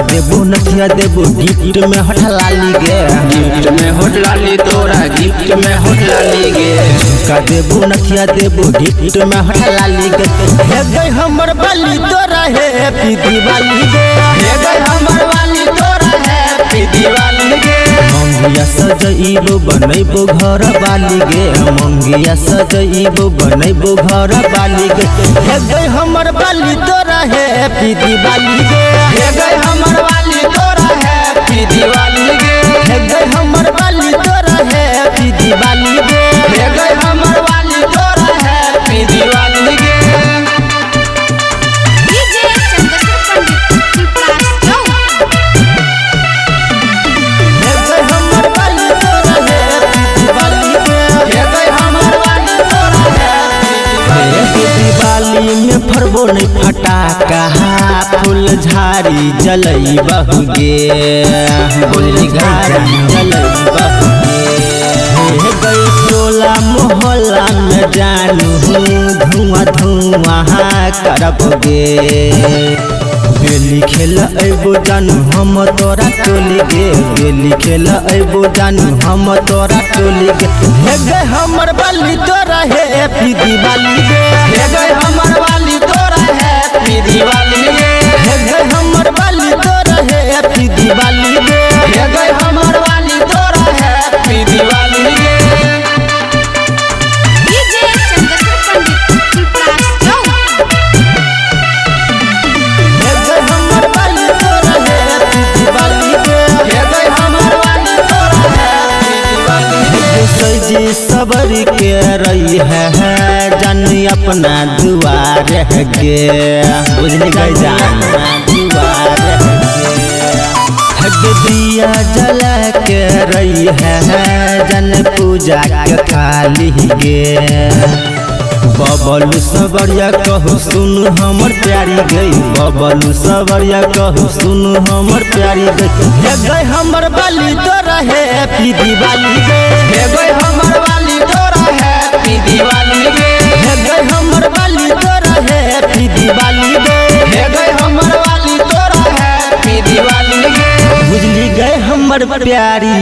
देबो नथिया देबो गिफ्ट में हटला ली गे, गिफ्ट में होटला ली तोरा गिफ्ट में होटला ली गे। झुमका देबो नथिया देबो गिफ्ट में हटला ली गे। हे गई हमर बाली तोरा हैप्पी दिवाली गे, हे गई हमर वाली तोरा हैप्पी दिवाली गे। मंगिया सजइबो बनइबो घर वाली गे, मंगिया सजइबो बनइबो घर वाली गे। हे गई हमर बाली तोरा हैप्पी दिवाली गे, हे गई हमर वाली तोरा हैप्पी दिवाली गे। हे गई हमर बाली तोरा हैप्पी दिवाली गे। हे गई हमर वाली तोरा हैप्पी दिवाली गे। दिवाली में फरबो नहीं फटाका, फूल झाड़ी जलई बहुगे, फूल झाड़ी जलई बहुगे। हे गई टोला मोहल्ला में जानू धुआं धुआं करबोगे। बेली खेल अबो जानू हम तोरा टोली गे, बेली खेल अबो जानू हम तोरा टोली गे। हे गई हमर बाली तोरा हैप्पी दिवाली गे, हे गई हमर वाली तोरा हैप्पी दिवाली गे। हे गई हमर बाली तोरा हैप्पी दिवाली गे। हे गई हमर वाली तोरा हैप्पी दिवाली गे। हे गई हमर बाली तोरा हैप्पी दिवाली गे। हे गई हमर वाली तोरा हैप्पी दिवाली गे। सजी सबर के रही है जन अपना दुआर गे, बुझली गई जान दुआर गे। हग दिया जला के रही है जन पूजा के खाली गे। बबलू सबरिया कहू सुन हमर प्यारी गई, बबलू सबरिया कहू सुन हमर प्यारी गई। हे गई हमर बाली तोरा हैप्पी दिवाली गे, हे गई हमर वाली तोरा हैप्पी दिवाली गे। हे गई हमर बाली तोरा हैप्पी दिवाली गे। हे गई हमर वाली तोरा हैप्पी दिवाली गे। बुझली गए हमर प्यारी।